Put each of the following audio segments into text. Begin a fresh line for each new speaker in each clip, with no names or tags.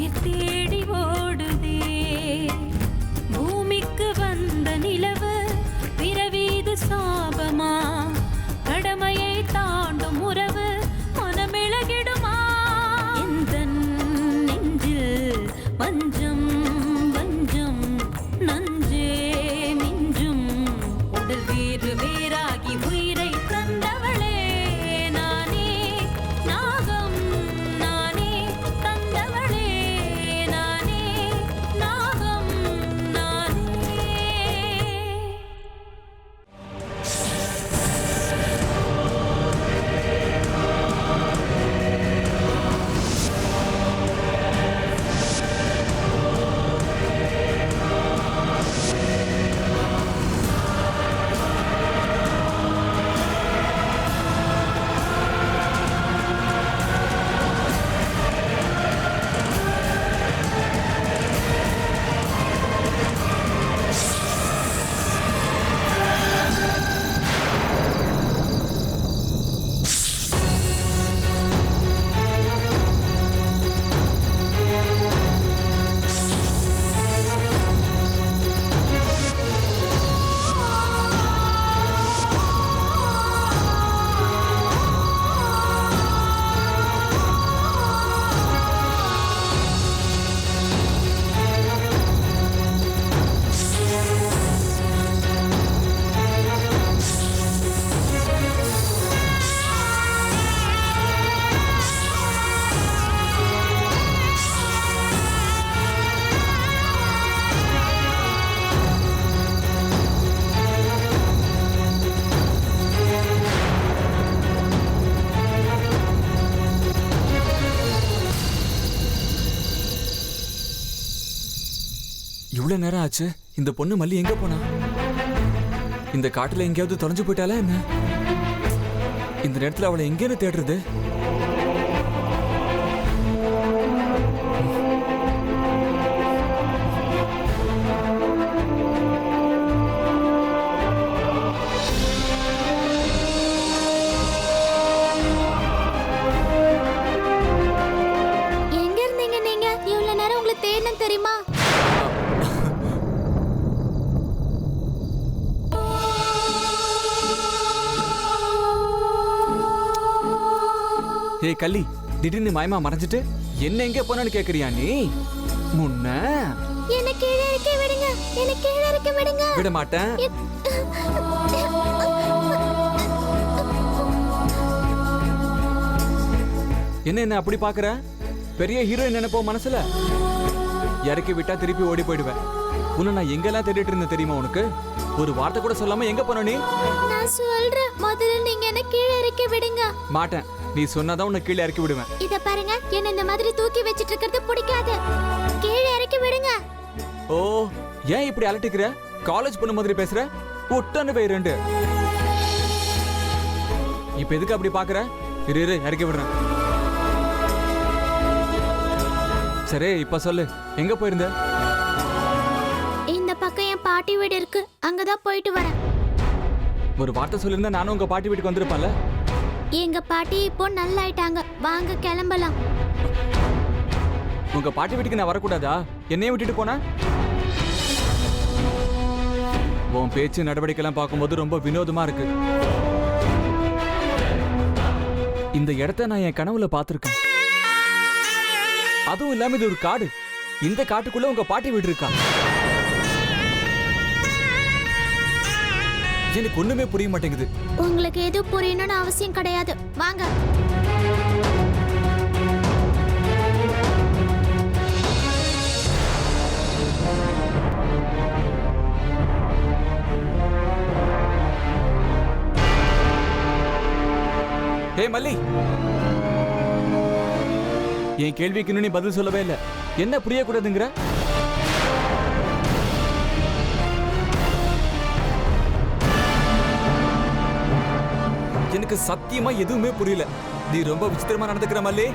உயிர் தேடி ஓடுதே. பூமிக்கு வந்த நிலவு பிறவீது சாபமா? கடமையை தாண்டும் உறவு மனமிளகிடுமா? எந்த நெஞ்சில் வஞ்சம் வஞ்சம் நஞ்சே மிஞ்சும். உடல் வேறு வேறாகி உயிரை தந்தவளே நானே. நாகம் நானே தந்தவளே நானே. நாகம் நானே.
இவ்வளவு நேரம் ஆச்சு. இந்த பொண்ணு மல்லி எங்க போனா? இந்த காட்டுல எங்கேயாவது தொலைஞ்சு போயிட்டாலா என்ன? இந்த நேரத்துல அவளை எங்கேன்னு தேடுறது?
எங்க இருந்தீங்க நீங்க? இவ்வளவு நேரம் உங்களை தேடணும் தெரியுமா?
ஏய் கள்ளி, திடீர்னு மாயமா மறைஞ்சிட்டு என்ன எங்க போனான்னு கேக்குறியா நீ? முன்ன
என்ன கீழே இறக்கி விடுங்க. என்ன கீழே இறக்கி விடுங்க.
விட மாட்டேன். என்ன என்ன அப்படி பாக்குற? பெரிய ஹீரோயின் நினைப்போ மனசுல? இறக்கி விட்டா திருப்பி ஓடி போயிடுவேன். உன்னை நான் எங்கெல்லாம் தேடிட்டு இருந்தேன் தெரியுமா உனக்கு? ஒரு வார்த்தை கூட சொல்லாம எங்க போன நீ?
நான் சொல்றேன், முதல்ல நீங்க என்ன கீழே இறக்கி விடுங்க.
மாட்டேன். நீ சொன்னாதான் உன்னை கீழே இறக்கி விடுவேன்.
இத பாருங்க, என்ன இந்த மாதிரி தூக்கி வச்சிட்டு இருக்கிறது பிடிக்காது. கீழே இறக்கி விடுங்க.
ஓ, ஏன் இப்படி அலட்டிக்கிற? காலேஜ் பொண்ணு மாதிரி பேசுற? ஒட்டன்னு போய் ரெண்டு. இப்ப எதுக்கு அப்படி பாக்குற? இரு இரு, இறக்கி விடுறேன். சரி இப்ப சொல்லு, எங்க போயிருந்த?
இந்த பக்கம் என் பாட்டி வீடு இருக்கு, அங்கதான் போயிட்டு வரேன்.
ஒரு வார்த்தை சொல்லிருந்தா நானும் உங்க பாட்டி வீட்டுக்கு வந்திருப்பேன்ல.
எங்க பாட்டி இப்போ நல்லாயிட்டாங்க, வாங்க கிளம்பலாம்.
உங்க பாட்டி வீட்டுக்கு நான் வரக்கூடாதா? என்னைய விட்டுட்டு போன? உன் பேச்சு நடவடிக்கை எல்லாம் பார்க்கும்போது ரொம்ப வினோதமா இருக்கு. இந்த இடத்த நான் என் கனவுல பார்த்திருக்கேன். அதுவும் இல்லாம இது ஒரு காடு. இந்த காட்டுக்குள்ள உங்க பாட்டி வீடு இருக்கா? எனக்கு ஒண்ணுமே புரிய மாட்டேங்குது.
உங்களுக்கு எது புரியணும்னு அவசியம் கிடையாது, வாங்க.
ஹே மல்லி, என் கேள்விக்கு இன்னும் நீ பதில் சொல்லவே இல்லை. என்ன புரியக்கூடாதுங்கிற? எனக்கு சத்தியமா எதுவுமே புரியல. நீ ரொம்ப விசித்திரமா நடந்துக்கிற மல்லி.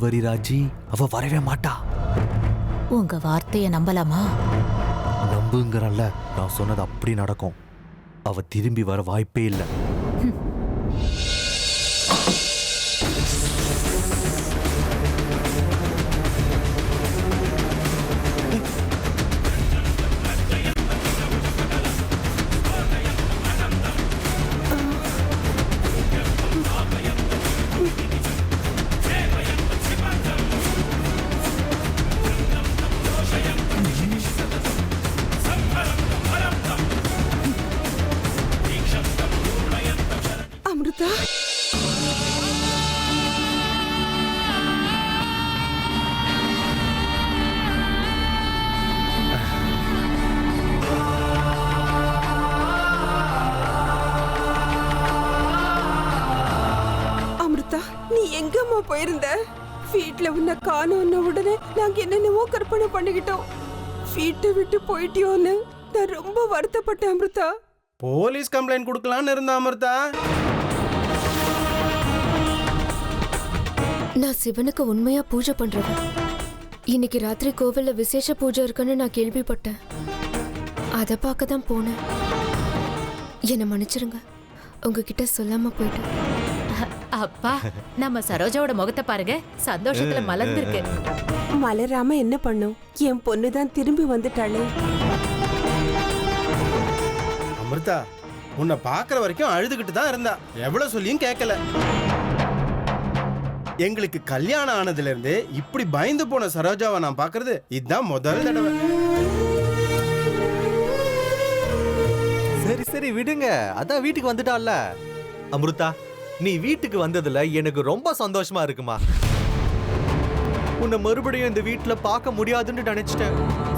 வரி ராஜி, அவ வரவே மாட்டா.
உங்க வார்த்தைய நம்பலாமா?
நம்புங்கறல்ல, நான் சொன்னது அப்படி நடக்கும். அவ திரும்பி வர வாய்ப்பே இல்லை.
அமிர்தா, அமிர்தா, நீ எங்கம்மா போயிருந்த? வீட்டுல உன்னை காணோன்ன உடனே நாங்க என்னென்னவோ கற்பனை பண்ணிக்கிட்டோம். வீட்டை விட்டு போயிட்டியோன்னு நான் ரொம்ப வருத்தப்பட்டேன் அமிர்தா.
போலீஸ் கம்ப்ளைண்ட் கொடுக்கலான்னு இருந்த அமிர்தா.
நான் சிவனுக்கு உண்மையா பூஜை பண்றவன். இன்னைக்கு ராத்திரி கோவில்ல விசேஷ பூஜை இருக்குன்னு நான் கேள்விப்பட்டேன். அதை பார்க்க தான் போனேன். என்னை மன்னிச்சிருங்க, உங்ககிட்ட சொல்லாம போயிட்டேன்.
அப்பா, நம்ம சரோஜாவோட முகத்தை பாருங்க, சந்தோஷத்துல மலர்ந்திருக்கு.
மலராம என்ன பண்ணும்? என் பொண்ணுதான் திரும்பி வந்துட்டாளே.
அமிர்தா, உன்னை பாக்குற வரைக்கும் அழுதுகிட்டு தான் இருந்தா. எவ்வளவு சொல்லியும் கேட்கல. எங்களுக்கு கல்யாணம் ஆனதுல இருந்து இப்படி பயந்து போன சரோஜாவை நான் பாக்குறது இதுதான் முதல் தடவை.
சரி சரி விடுங்க, அதான் வீட்டுக்கு வந்துட்டால. அமிர்தா, நீ வீட்டுக்கு வந்ததுல எனக்கு ரொம்ப சந்தோஷமா இருக்குமா. உன்னை மறுபடியும் இந்த வீட்டுல பார்க்க முடியாதுன்னு நினைச்சிட்டேன்.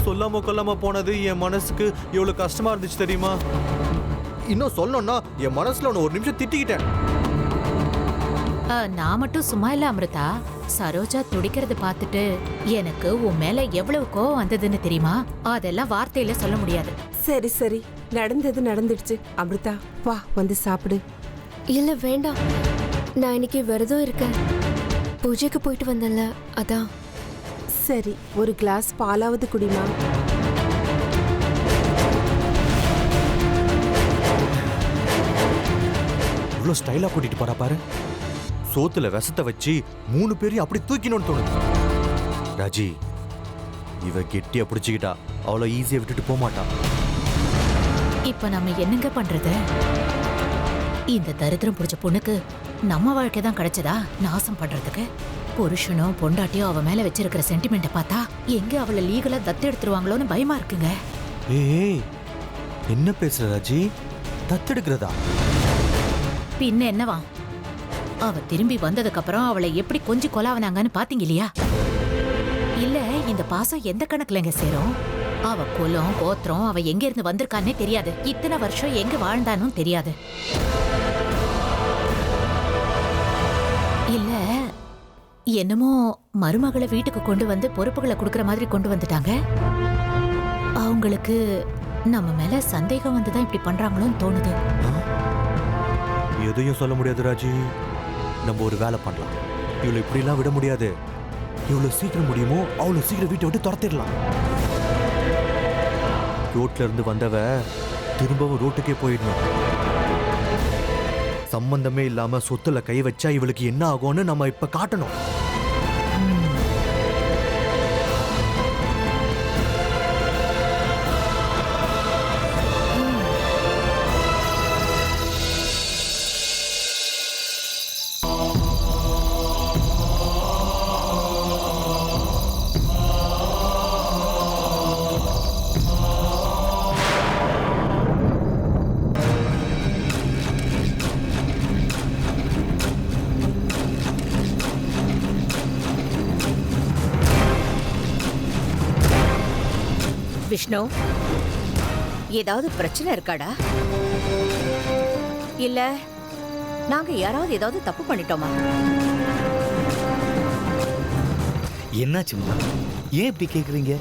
சொல்லாம கொல்லாம போனது என் மனசுக்கு எவ்வளவு கஷ்டமா இருந்துச்சு தெரியுமா. இன்னும் சொல்லணும்னா என் மனசுல உன்னை ஒரு நிமிஷம் திட்டிக்கிட்டேன்.
நான் மட்டும் சும்மா இல்ல அமிர்தா. சரோஜா துடிக்கிறத பார்த்துட்டு எனக்கு உன் மேல எவ்வளவு கோவம் வந்ததுன்னு தெரியுமா? அதெல்லாம் வார்த்தையில சொல்ல முடியாது.
சரி சரி, நடந்தது நடந்துடுச்சு. அமிர்தா, வா வந்து சாப்பிடு.
இல்ல வேண்டாம், நான் இன்னைக்கு விரதம் இருக்கேன். பூஜைக்கு போயிட்டு வந்தேன்ல, அதான்.
சரி, ஒரு கிளாஸ் பாலாவது குடிமா.
இவ்வளவு ஸ்டைலா கூட்டிட்டு போறா பாரு. சோத்துல விஷத்தை வச்சு 3 பேரையும் அப்படி தூக்கினோன்னு தோணுது. ராஜி, இவ கெட்டியா பிடிச்சுக்கிட்டா அவ்வளோ ஈஸியா விட்டுட்டு போக மாட்டான்.
இப்ப நம்ம என்னங்க பண்றது? இந்த தரித்திரம் பிடிச்ச பொண்ணுக்கு நம்ம வாழ்க்கை தான் கிடைச்சதா நாசம் பண்றதுக்கு? புருஷனும் பொண்டாட்டியும் அவ மேல வச்சிருக்கிற சென்டிமெண்ட்டை பார்த்தா எங்க அவளை லீகலா தத்து எடுத்துருவாங்களோன்னு பயமா இருக்குங்க.
ஏய், என்ன பேசுற ராஜி? தத்தெடுக்கிறதா?
பின்ன என்னவா? அவ திரும்பி வந்ததுக்கு அப்புறம் அவளை எப்படி கொஞ்சம் கொலாவனாங்கன்னு பாத்தீங்க இல்லையா? இல்ல, இந்த பாசம் எந்த கணக்குலங்க சேரும்? அவ குலம் கோத்திரம், அவ எங்க இருந்து வந்திருக்கான்னே தெரியாது. இத்தனை வருஷம் எங்க வாழ்ந்தானும் தெரியாது. இல்ல, என்னமோ மருமகளை வீட்டுக்கு கொண்டு வந்து பொறுப்புகளை கொடுக்கற மாதிரி கொண்டு வந்துட்டாங்க. அவங்களுக்கு நம்ம மேல சந்தேகம் வந்துதான் இப்படி பண்றாங்களோன்னு தோணுது.
எதையும் சொல்ல முடியாது ராஜி. நம்ம ஒரு வேலை பண்ணலாம். இவ்வளவு இப்படிலாம் விட முடியாது. எவ்வளவு சீக்கிரம் முடியுமோ அவ்வளவு சீக்கிரம் வீட்டை விட்டு துரத்திடலாம். ரோட்ல இருந்து வந்தவ திரும்பவும் ரோட்டுக்கே போயிடணும். சம்பந்தமே இல்லாம சொத்துல கை வச்சா இவளுக்கு என்ன ஆகும்னு நம்ம இப்ப காட்டணும்.
விஷ்ணு, ஏதாவது பிரச்சனை இருக்காடா? இல்ல நாங்க யாராவது ஏதாவது தப்பு பண்ணிட்டோமா?
என்னாச்சும்மா? ஏன் இப்படி கேக்குறீங்க?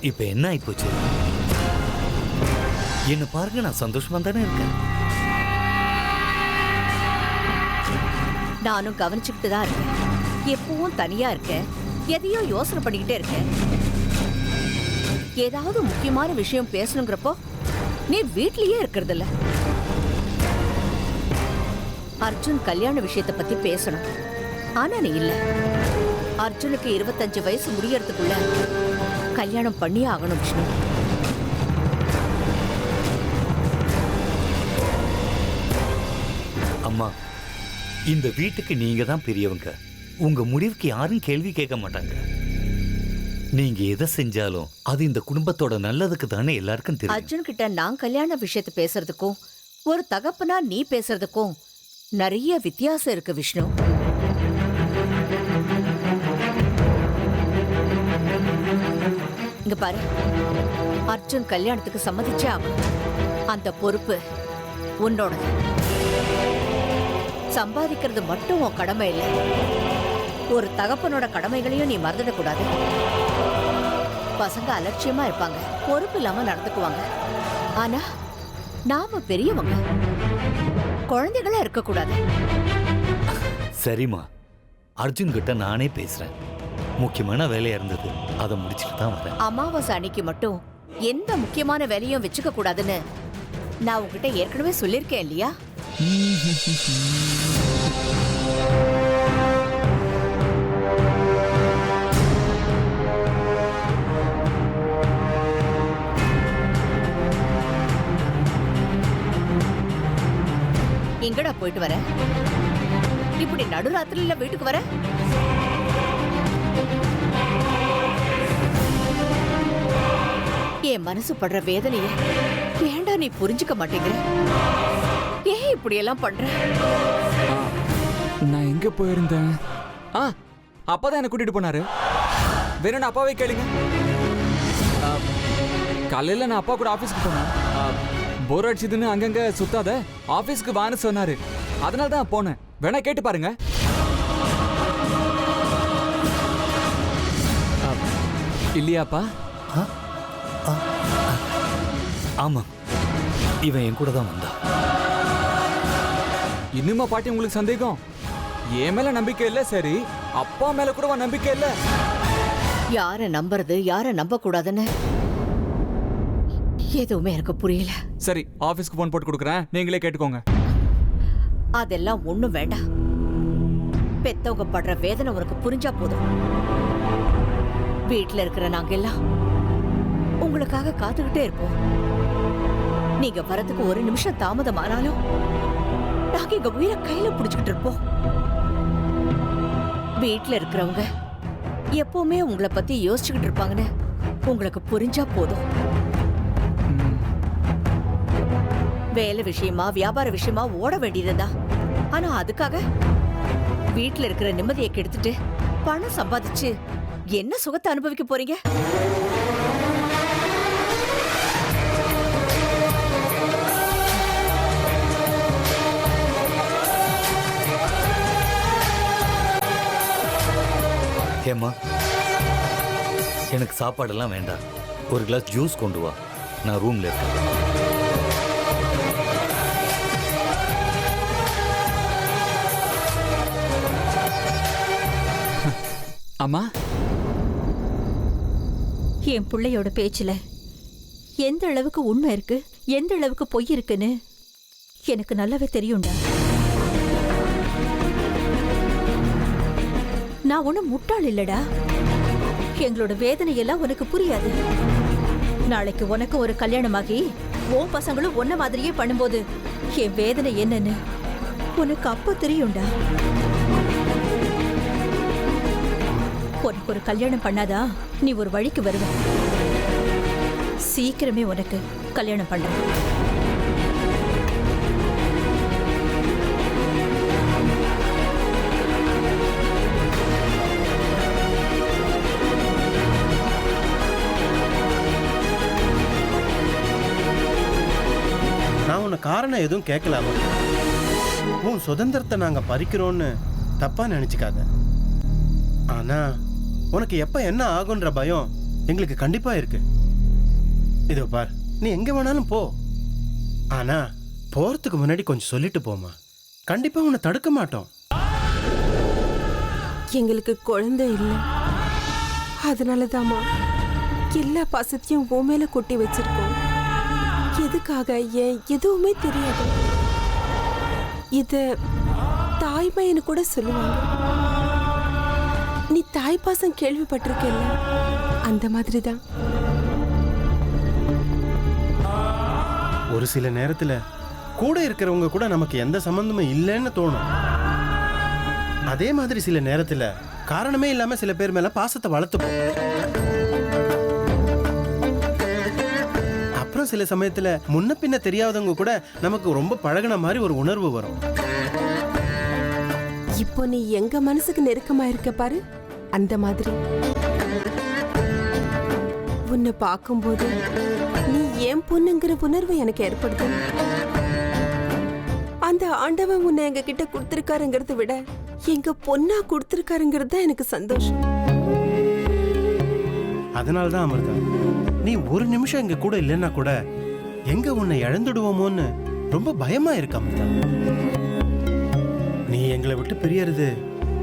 இப்ப என்ன ஆயிப்போச்சு? என்ன பாருங்க, நான் சந்தோஷமா தானே இருக்கேன்.
நானும் கவனிச்சுக்கிட்டு தான் இருக்கேன். எப்பவும் தனியா இருக்க, எதையோ யோசனை பண்ணிக்கிட்டே இருக்க. ஏதாவது முக்கியமான விஷயம் பேசணுங்கிறப்போ நீ வீட்லயே இருக்கிறது இல்ல. அர்ஜுன் கல்யாண விஷயத்தை பத்தி பேசணும், ஆனா நீ இல்ல. அர்ஜுனுக்கு 25 வயசு முடியறதுக்குள்ள கல்யாணம் பண்ணியே ஆகணும் விஷ்ணு.
அம்மா, இந்த வீட்டுக்கு நீங்க தான் பெரியவங்க. உங்க முடிவுக்கு யாரும் கேள்வி கேட்க மாட்டாங்க. நீங்க எதை செஞ்சாலும் அது இந்த குடும்பத்தோட நல்லதுக்கு தானே எல்லாருக்கும் தெரியும்.
அர்ஜுன் கிட்ட நான் கல்யாண விஷயத்தை பேசுறதுக்கும் ஒரு தகப்பனா நீ பேசுறதுக்கும் நிறைய வித்தியாசம் இருக்கு விஷ்ணு. இங்க பாரு, அர்ஜுன் கல்யாணத்துக்கு சம்மதிச்சே ஆகணும். அந்த பொறுப்பு உன்னோடது. சம்பாதிக்கிறது மட்டும் உன் கடமை இல்லை, ஒரு தகப்பனோட கடமைகளையும் நீ மறந்துடக்கூடாது. பசங்க அலட்சியமா இருப்பாங்க, பொறுப்பு இல்லாம நடந்துக்குவாங்க. ஆனா நாம பெரியவங்க, குழந்தைகளா இருக்கக்கூடாது.
சரிம்மா, அர்ஜுன் கிட்ட நானே பேசுறேன். முக்கியமான வேலையா இருந்தது, அதை முடிச்சுட்டு தான் வரேன்.
அமாவாசை அன்னைக்கு மட்டும் எந்த முக்கியமான வேலையும் வச்சுக்க கூடாதுன்னு நான் உங்ககிட்ட ஏற்கனவே சொல்லியிருக்கேன் இல்லையா? எங்கடா போயிட்டு வர? இப்படி நடுராத்திரியில வீட்டுக்கு வர? என் மனசு படுற வேதனைய ஏன்டா நீ புரிஞ்சுக்க மாட்டேங்கிற? ஏன் இப்படி எல்லாம் பண்ற?
நான் எங்க போயிருந்தேன்? அப்பாதான் என்ன கூட்டிட்டு போனாரு. வேணும் அப்பாவே கேளுங்க. காலையில நான் அப்பா கூட ஆபீஸ்க்கு போனேன். போர் அடிச்சதுன்னு அங்கங்க சுத்தாத, ஆபீஸ்க்கு வான்னு சொன்னாரு. அதனால தான் போனேன். வேணா கேட்டு பாருங்க. இல்லையாப்பா?
ஆமா, இவன் என் கூட தான் வந்தா.
இன்னுமா பாட்டி உங்களுக்கு சந்தேகம்? என் மேல நம்பிக்கை இல்ல, சரி, அப்பா மேல கூடவா நம்பிக்கை இல்ல?
யார நம்புறது யார நம்ப கூடாதுன்னு எதுவுமே எனக்கு புரியல.
சரி, ஆபீஸ்க்கு போன் போட்டு கொடுக்குறேன், நீங்களே கேட்டுக்கோங்க.
அதெல்லாம் ஒண்ணும் வேண்டாம். பெத்தவங்க படுற வேதனை உனக்கு புரிஞ்சா போதும். வீட்டுல இருக்கிற நாங்க எல்லாம் உங்களுக்காக காத்துக்கிட்டே இருப்போம். நீங்க வரதுக்கு ஒரு நிமிஷம் தாமதமானாலும் நாங்க எங்க உயிரை கையில புடிச்சுக்கிட்டு இருப்போம். வீட்டுல இருக்கிறவங்க எப்பவுமே உங்களை பத்தி யோசிச்சுக்கிட்டு இருப்பாங்கன்னு உங்களுக்கு புரிஞ்சா போதும். வேலை விஷயமா வியாபார விஷயமா ஓட வேண்டியதுதான். ஆனா அதுக்காக வீட்டுல இருக்கிற நிம்மதியை கெடுத்துட்டு பணம் சம்பாதிச்சு என்ன சுகத்தை அனுபவிக்க போறீங்க?
ஏம்மா, எனக்கு சாப்பாடெல்லாம் வேண்டாம். ஒரு கிளாஸ் ஜூஸ் கொண்டு வா, நான் ரூம்ல இருக்கேன்.
அம்மா,
என் பிள்ளையோட பேச்சுல எந்த அளவுக்கு உண்மை இருக்கு, எந்த அளவுக்கு பொய் இருக்குன்னு எனக்கு நல்லாவே தெரியும்டா. நான் ஒன்னும் முட்டாள் இல்லடா. எங்களோட வேதனையெல்லாம் உனக்கு புரியாது. நாளைக்கு உனக்கு ஒரு கல்யாணமாகி உன் பசங்களும் ஒன்ன மாதிரியே பண்ணும்போது என் வேதனை என்னன்னு உனக்கு அப்போ தெரியும்டா. உனக்கு ஒரு கல்யாணம் பண்ணாதா நீ ஒரு வழிக்கு வருவ. சீக்கிரமே உனக்கு கல்யாணம் பண்றேன்.
நான் உன்னை காரணம் எதுவும் கேட்கலாமா? உன் சுதந்திரத்தை நாங்க பறிக்கிறோன்னு தப்பா நினைச்சுக்காத. ஆனா உனக்கு எப்ப என்ன ஆகுன்ற பயம் எங்களுக்கு கண்டிப்பா இருக்கு. இதோ பார், நீ எங்க வேணாலும் போ. ஆனா போறதுக்கு முன்னாடி கொஞ்சம் சொல்லிட்டு போமா. கண்டிப்பா உன்னை தடுக்க மாட்டோம்.
எங்களுக்கு குழந்தை இல்லை, அதனாலதாம்மா எல்லா பாசத்தையும் உன் மேல கொட்டி வச்சிருக்கோம். எதுக்காக ஏன் எதுவுமே தெரியாது. இத தாய்மைன்னு கூட சொல்லுவாங்க. நீ தாய் பாசம் கேள்விப்பட்டிருக்கல, அந்த மாதிரி தான்.
ஒரு சில நேரத்துல கூட இருக்கிறவங்க கூட நமக்கு எந்த சம்பந்தமும் இல்லைன்னு தோணும். அதே மாதிரி சில நேரத்துல காரணமே இல்லாம சில பேர் மேல பாசத்தை வளர்த்துப்போம். அப்புறம் சில சமயத்துல முன்ன பின்ன தெரியாதவங்க கூட நமக்கு ரொம்ப பழகுன மாதிரி ஒரு உணர்வு வரும்.
இப்போ நீ எங்க மனசுக்கு நெருக்கமா இருக்க பாரு, அந்த மாதிரி. உன்னை பார்க்கும்போது நீ ஏன் பொண்ணுங்கிற உணர்வு எனக்கு ஏற்படுது. அந்த ஆண்டவன் உன்னை எங்க கிட்ட கொடுத்திருக்காருங்கிறத விட எங்க பொண்ணா கொடுத்திருக்காருங்கிறது தான் எனக்கு சந்தோஷம்.
அதனால்தான் அமிர்தா, நீ ஒரு நிமிஷம் எங்க கூட இல்லைன்னா கூட எங்க உன்னை இழந்துடுவோமோன்னு ரொம்ப பயமா இருக்கு அமிர்தா. நீ எங்களை விட்டு பிரியறது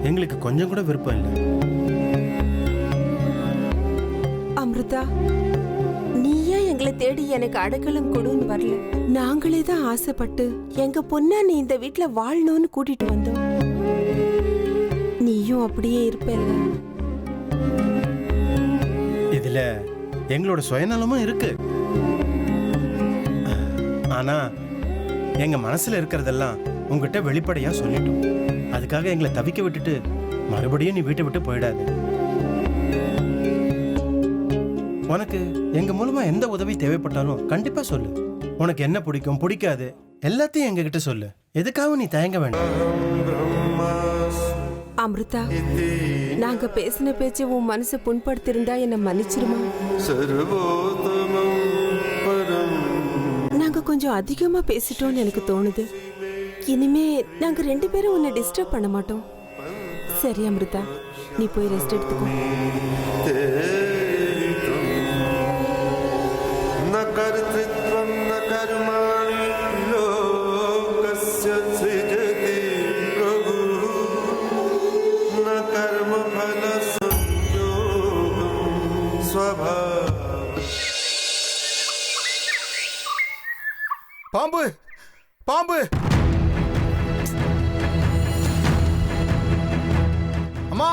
எங்களுக்கு கொஞ்சம் கூட விருப்பம் இல்லை.
அமிர்தா, நீயா எங்களை தேடி எனக்கு அடைக்கலம் கொடுன்னு வரல. நாங்களே தான் ஆசைப்பட்டு எங்க பொண்ணா நீ இந்த வீட்டுல வாழணும்னு கூட்டிட்டு வந்தோம். நீயும் அப்படியே இருப்பல்ல.
இதுல எங்களோட சுயநலமும் இருக்கு. ஆனா எங்க மனசுல இருக்கிறதெல்லாம் உங்ககிட்ட வெளிப்படையா சொல்லிட்டோம். அதுக்காக எங்களை தவிக்க விட்டுட்டு மறுபடியும் நீ வீட்டை விட்டு போயிடாது. உனக்கு எங்க மூலமா எந்த உதவி தேவைப்பட்டாலும் கண்டிப்பா சொல்லு. உனக்கு என்ன பிடிக்கும் பிடிக்காது எல்லாத்தையும் எங்க கிட்ட சொல்லு. எதுக்காக நீ தயங்க வேண்டாம்.
அமிர்தா, நாங்க பேசின பேச்சு உன் மனசை புண்படுத்திருந்தா என்ன மன்னிச்சிருமா? நாங்க கொஞ்சம் அதிகமா பேசிட்டோம்னு எனக்கு தோணுது. இனிமே நாங்க 2 பேரும் உன்னை டிஸ்டர்ப் பண்ண மாட்டோம். சரி அமிர்தா, நீ போய் ரெஸ்ட் எடுத்துக்கோ.
பாம்பு, பாம்பு! அம்மா,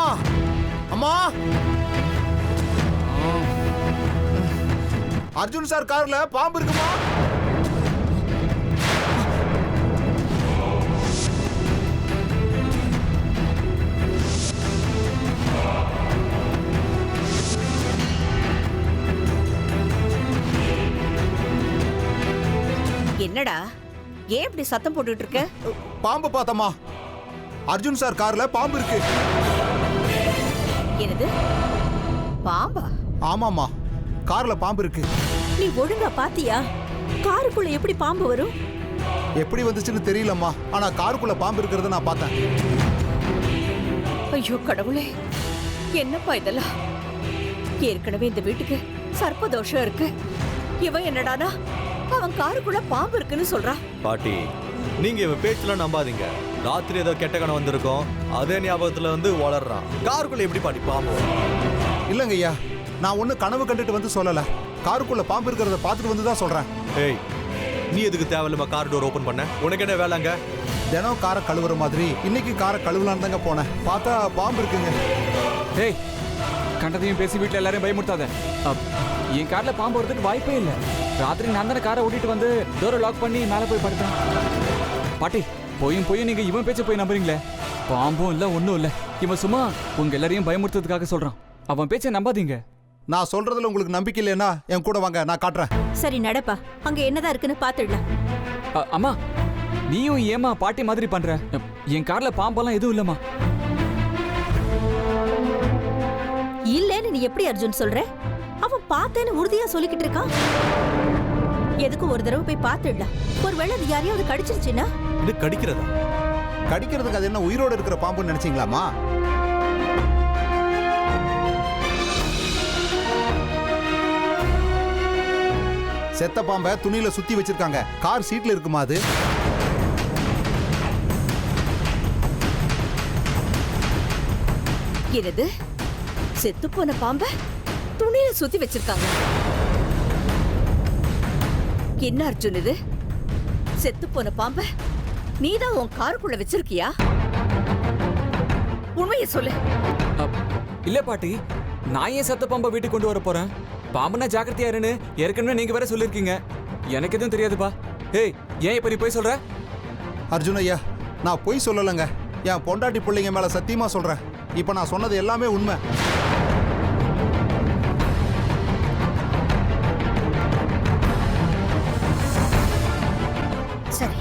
அம்மா! அர்ஜுன் சார் கார்ல பாம்பு இருக்குமா?
என்னடா ஏன் இப்படி சத்தம் போட்டுட்டு இருக்க?
பாம்பு பார்த்தம்மா. அர்ஜுன் சார் கார்ல பாம்பு இருக்கு.
என்னது? பாம்பா?
ஆமாமா, கார்ல பாம்பு இருக்கு.
நீ ஒழுங்கா பாத்தியா? காருக்குள்ள எப்படி பாம்பு வரும்?
எப்படி வந்துச்சுன்னு தெரியலம்மா, ஆனா காருக்குள்ள பாம்பு இருக்கிறத நான் பார்த்தேன்.
ஐயோ கடவுளே, என்னப்பா இதெல்லாம்? ஏற்கனவே இந்த வீட்டுக்கு சர்ப்பதோஷம் இருக்கு. இவன் என்னடானா அவன் காருக்குள்ள பாம்பு இருக்குன்னு சொல்றான்.
பாட்டி, நீங்க இவன் பேச்செல்லாம் நம்பாதீங்க. ராத்திரி ஏதோ கெட்ட கணம் வந்திருக்கோம், அதே ஞாபகத்துல வந்து வளர்றான். காருக்குள்ள எப்படி பாட்டி பாம்பு?
இல்லங்க ஐயா, நான் ஒண்ணு கனவு கண்டுட்டு வந்து சொல்லல. காருக்குள்ள பாம்பு இருக்கிறத பார்த்துட்டு வந்து தான் சொல்றேன்.
ஏய், நீ எதுக்கு தேவையில்லாம கார் டோர் ஓபன் பண்ண? உனக்கு என்ன வேலைங்க?
தினம் காரை கழுவுற மாதிரி இன்னைக்கு காரை கழுவலான்னு தாங்க போனேன். பார்த்தா பாம்பு இருக்குங்க.
ஏய், கண்டதையும் பேசி வீட்டில் எல்லாரையும் பயமுறுத்தாத. என் கார்ல பாம்பு வரதுக்கு வாய்ப்பே இல்லை. ராத்திரி நான் தானே காரை ஓட்டிட்டு வந்து டோரை லாக் பண்ணி மேலே போய் படுத்தேன். பாட்டி, போயும் நீங்க இவன் பேச்ச போய் நம்புறீங்களே? பாம்பும் இல்லை, ஒன்றும் இல்லை. இவன் சும்மா உங்க எல்லாரையும் பயமுறுத்துறதுக்காக சொல்றான். அவன் பேச்சை நம்பாதீங்க.
நான் சொல்றதுல உங்களுக்கு நம்பிக்கை இல்லைன்னா என் கூட வாங்க, நான் காட்டுறேன்.
சரி நடப்பா, அங்க என்னதான் இருக்குன்னு பாத்துடலாம்.
அம்மா, நீயும் ஏமா பாட்டி மாதிரி பண்ற? என் கார்ல பாம்பெல்லாம் எதுவும் இல்லம்மா.
இல்லன்னு நீ எப்படி அர்ஜுன் சொல்ற? அவன் பார்த்தேன்னு உறுதியா சொல்லிக்கிட்டு இருக்கான். எதுக்கு ஒரு தடவை போய் பார்த்துடலாம். ஒருவேளை அது யாரையாவது கடிச்சிருச்சுன்னா?
இது கடிக்கிறதா?
கடிக்கிறதுக்கு அது என்ன உயிரோடு இருக்கிற பாம்புன்னு நினைச்சீங்களாமா? செத்த பாம்பை துணியில சுத்தி வச்சிருக்காங்க. கார் சீட்ல இருக்குமா அது?
என்னது செத்து போன பாம்ப துணியில சுத்தி வச்சிருக்காங்க? என்ன அர்ஜுன் இது? செத்து போன பாம்ப நீதான் உன் காருக்குள்ள வச்சிருக்கியா? உண்மையை சொல்லு.
இல்ல பாட்டி, நான் ஏன் செத்த பாம்பை வீட்டுக்கு கொண்டு வர போறேன்? பாம்புனா ஜாக்கிரதையா இருன்னு ஏற்கனவே நீங்க வேற சொல்லிருக்கீங்க. எனக்கு எதுவும் தெரியாதுப்பா. ஏய், ஏன் இப்ப நீ போய் சொல்ற?
அர்ஜுன் ஐயா, நான் பொய் சொல்லலைங்க. என் பொண்டாட்டி பிள்ளைங்க மேல சத்தியமா சொல்றேன். இப்ப நான் சொன்னது எல்லாமே உண்மை.
சரி,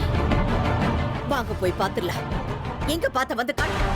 வாங்க போய் பாத்துடலாம். எங்க பார்த்த வந்து காட்டு.